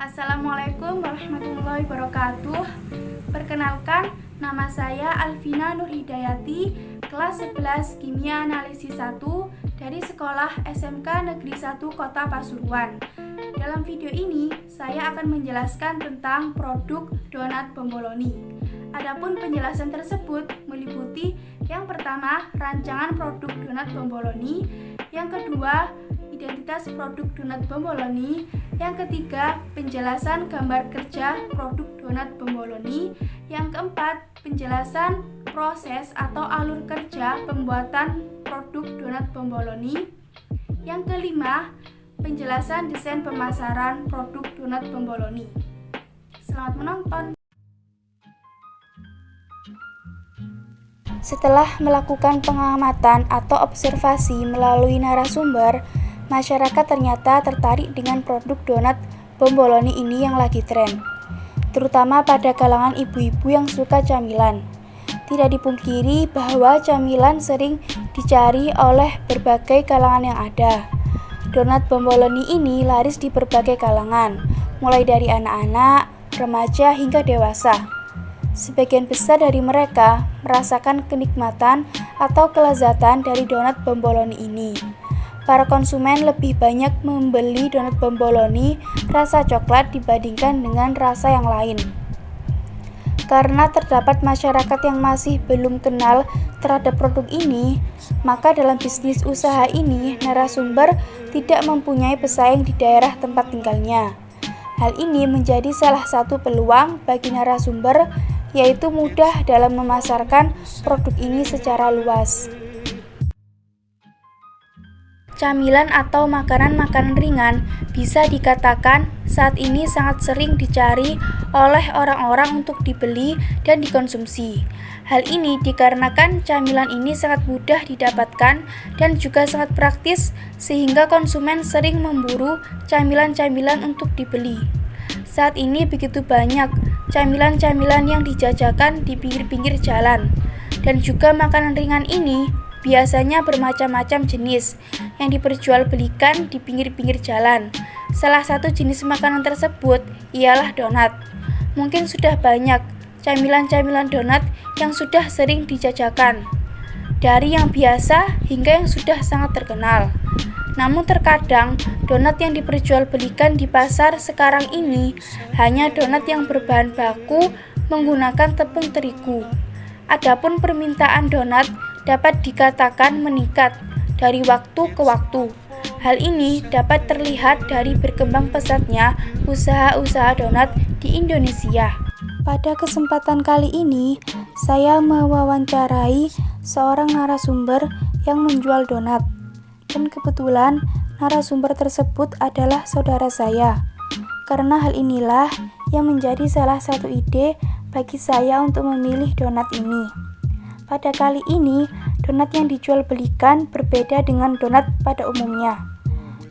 Assalamualaikum warahmatullahi wabarakatuh. Perkenalkan, nama saya Alvina Nurhidayati, kelas 11 Kimia Analisis 1 dari Sekolah SMK Negeri 1 Kota Pasuruan. Dalam video ini, saya akan menjelaskan tentang produk donat bomboloni. Adapun penjelasan tersebut meliputi yang pertama, rancangan produk donat bomboloni, yang kedua, identitas produk donat bomboloni, yang ketiga, penjelasan gambar kerja produk donat bomboloni, yang keempat, penjelasan proses atau alur kerja pembuatan produk donat bomboloni, yang kelima, penjelasan desain pemasaran produk donat bomboloni. Selamat menonton. Setelah melakukan pengamatan atau observasi melalui narasumber, masyarakat ternyata tertarik dengan produk donat bomboloni ini yang lagi tren, terutama pada kalangan ibu-ibu yang suka camilan. Tidak dipungkiri bahwa camilan sering dicari oleh berbagai kalangan yang ada. Donat bomboloni ini laris di berbagai kalangan, mulai dari anak-anak, remaja hingga dewasa. Sebagian besar dari mereka merasakan kenikmatan atau kelezatan dari donat bomboloni ini. Para konsumen lebih banyak membeli donat bomboloni rasa coklat dibandingkan dengan rasa yang lain. Karena terdapat masyarakat yang masih belum kenal terhadap produk ini, maka dalam bisnis usaha ini narasumber tidak mempunyai pesaing di daerah tempat tinggalnya. Hal ini menjadi salah satu peluang bagi narasumber, yaitu mudah dalam memasarkan produk ini secara luas. Camilan atau makanan-makanan ringan bisa dikatakan saat ini sangat sering dicari oleh orang-orang untuk dibeli dan dikonsumsi. Hal ini dikarenakan camilan ini sangat mudah didapatkan dan juga sangat praktis, sehingga konsumen sering memburu camilan-camilan untuk dibeli. Saat ini begitu banyak camilan-camilan yang dijajakan di pinggir-pinggir jalan, dan juga makanan ringan ini biasanya bermacam-macam jenis yang diperjualbelikan di pinggir-pinggir jalan. Salah satu jenis makanan tersebut ialah donat. Mungkin sudah banyak camilan-camilan donat yang sudah sering dijajakan, dari yang biasa hingga yang sudah sangat terkenal. Namun terkadang donat yang diperjualbelikan di pasar sekarang ini hanya donat yang berbahan baku menggunakan tepung terigu. Adapun permintaan donat dapat dikatakan meningkat dari waktu ke waktu. Hal ini dapat terlihat dari berkembang pesatnya usaha-usaha donat di Indonesia. Pada kesempatan kali ini, saya mewawancarai seorang narasumber yang menjual donat. Dan kebetulan narasumber tersebut adalah saudara saya. Karena hal inilah yang menjadi salah satu ide bagi saya untuk memilih donat ini. Pada kali ini, donat yang dijual belikan berbeda dengan donat pada umumnya.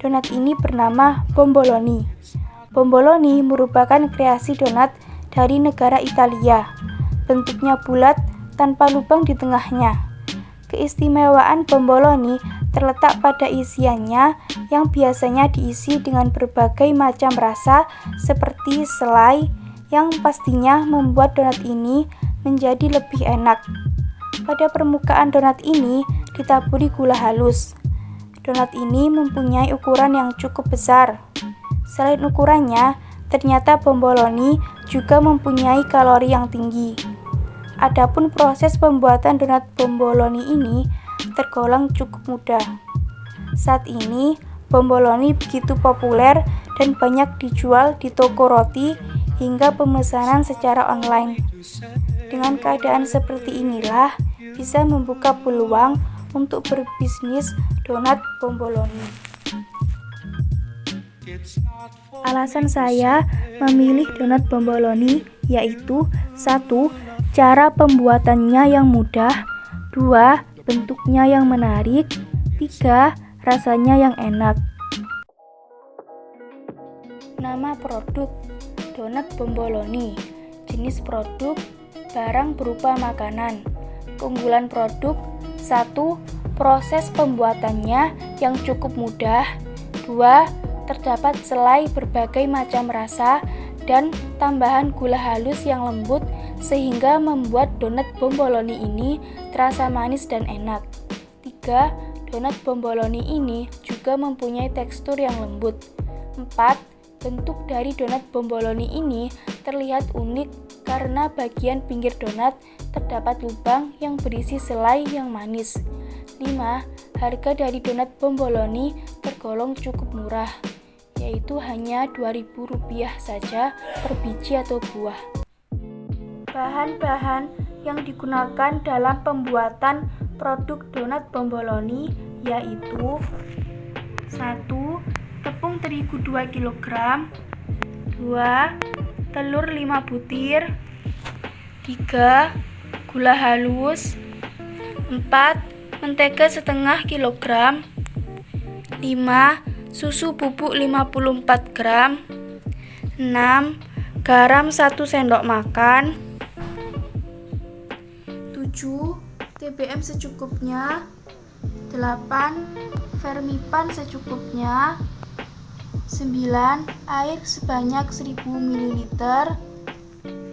Donat ini bernama bomboloni. Bomboloni merupakan kreasi donat dari negara Italia. Bentuknya bulat tanpa lubang di tengahnya. Keistimewaan bomboloni terletak pada isiannya yang biasanya diisi dengan berbagai macam rasa seperti selai, yang pastinya membuat donat ini menjadi lebih enak. Pada permukaan donat ini ditaburi gula halus. Donat ini mempunyai ukuran yang cukup besar. Selain ukurannya, ternyata bomboloni juga mempunyai kalori yang tinggi. Adapun proses pembuatan donat bomboloni ini tergolong cukup mudah. Saat ini, bomboloni begitu populer dan banyak dijual di toko roti hingga pemesanan secara online. Dengan keadaan seperti inilah bisa membuka peluang untuk berbisnis donat bomboloni. Alasan saya memilih donat bomboloni yaitu 1. Cara pembuatannya yang mudah, 2. Bentuknya yang menarik, 3. Rasanya yang enak. Nama produk donat bomboloni. Jenis produk barang berupa makanan. Keunggulan produk 1. Proses pembuatannya yang cukup mudah, 2. terdapat selai berbagai macam rasa dan tambahan gula halus yang lembut sehingga membuat donat bomboloni ini terasa manis dan enak. 3. Donat bomboloni ini juga mempunyai tekstur yang lembut. 4. Bentuk dari donat bomboloni ini terlihat unik karena bagian pinggir donat terdapat lubang yang berisi selai yang manis. 5. Harga dari donat bomboloni tergolong cukup murah, yaitu hanya Rp2.000 saja per biji atau buah. Bahan-bahan yang digunakan dalam pembuatan produk donat bomboloni yaitu 1. Tepung terigu 2 kg, 2. Telur 5 butir, 3. Gula halus, 4. Mentega setengah kilogram, 5. Susu bubuk 54 gram, 6. Garam 1 sendok makan, 7. TBM secukupnya, 8. Vermipan secukupnya, 9. Air sebanyak 1000 ml,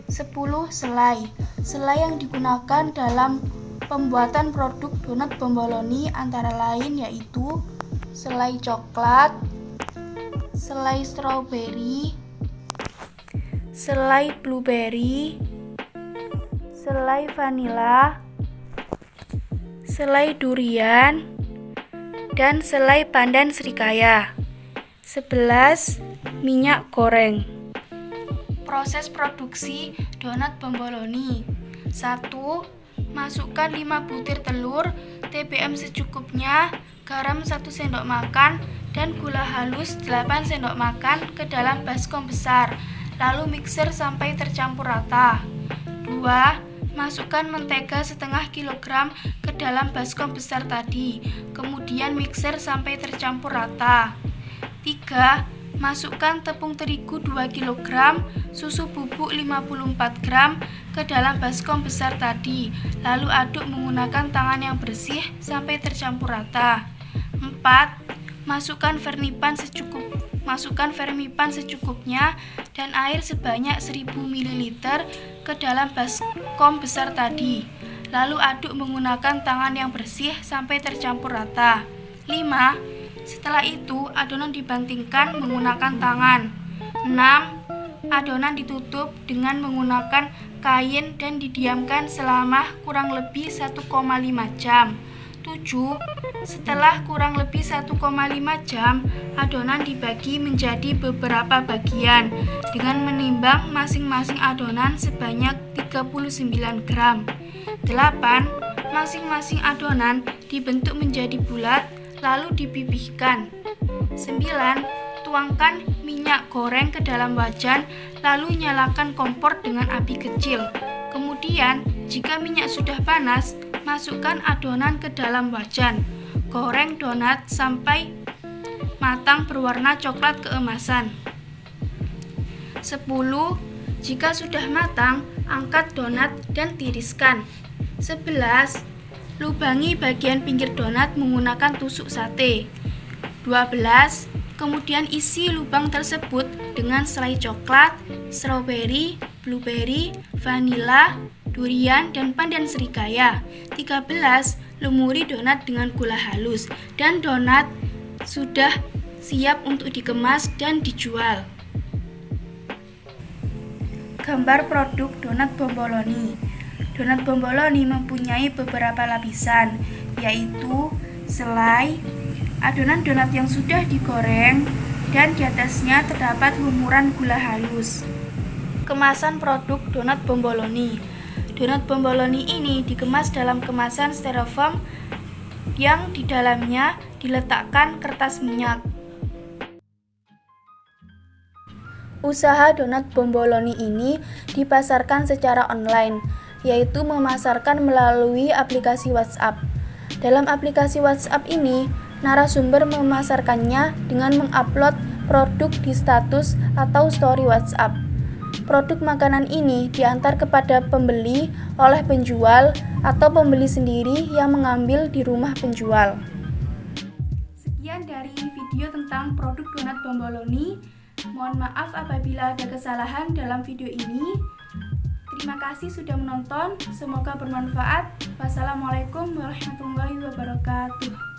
10. Selai. Selai yang digunakan dalam pembuatan produk donat bomboloni antara lain yaitu selai coklat, selai stroberi, selai blueberry, selai vanila, selai durian, dan selai pandan serikaya. 11. Minyak goreng. Proses produksi donat bomboloni. 1. Masukkan 5 butir telur, TBM secukupnya, garam 1 sendok makan, dan gula halus 8 sendok makan ke dalam baskom besar, lalu mixer sampai tercampur rata. 2. Masukkan mentega setengah kilogram ke dalam baskom besar tadi, kemudian mixer sampai tercampur rata. 3. Masukkan tepung terigu 2 kg, susu bubuk 54 gram ke dalam baskom besar tadi, lalu aduk menggunakan tangan yang bersih sampai tercampur rata. 4. Masukkan vermipan secukupnya dan air sebanyak 1000 ml ke dalam baskom besar tadi, lalu aduk menggunakan tangan yang bersih sampai tercampur rata. 5. Setelah itu, adonan dibantingkan menggunakan tangan. 6. Adonan ditutup dengan menggunakan kain dan didiamkan selama kurang lebih 1,5 jam. 7. Setelah kurang lebih 1,5 jam, adonan dibagi menjadi beberapa bagian dengan menimbang masing-masing adonan sebanyak 39 gram. 8. Masing-masing adonan dibentuk menjadi bulat lalu dipipihkan. 9. Tuangkan minyak goreng ke dalam wajan, lalu nyalakan kompor dengan api kecil. Kemudian, jika minyak sudah panas, masukkan adonan ke dalam wajan. Goreng donat sampai matang berwarna coklat keemasan. 10. Jika sudah matang, angkat donat dan tiriskan. 11. Lubangi bagian pinggir donat menggunakan tusuk sate. 12. Kemudian isi lubang tersebut dengan selai coklat, stroberi, blueberry, vanila, durian, dan pandan serikaya. 13. Lumuri donat dengan gula halus dan donat sudah siap untuk dikemas dan dijual. Gambar produk donat bomboloni. Donat bomboloni mempunyai beberapa lapisan, yaitu selai, adonan donat yang sudah digoreng, dan di atasnya terdapat lumuran gula halus. Kemasan produk donat bomboloni. Donat bomboloni ini dikemas dalam kemasan styrofoam yang di dalamnya diletakkan kertas minyak. Usaha donat bomboloni ini dipasarkan secara online, yaitu memasarkan melalui aplikasi WhatsApp. Dalam aplikasi WhatsApp ini, narasumber memasarkannya dengan mengupload produk di status atau story WhatsApp. Produk makanan ini diantar kepada pembeli oleh penjual atau pembeli sendiri yang mengambil di rumah penjual. Sekian dari berbagi video tentang produk donat Bomboloni. Mohon maaf apabila ada kesalahan dalam video ini. Terima kasih sudah menonton, semoga bermanfaat. Wassalamualaikum warahmatullahi wabarakatuh.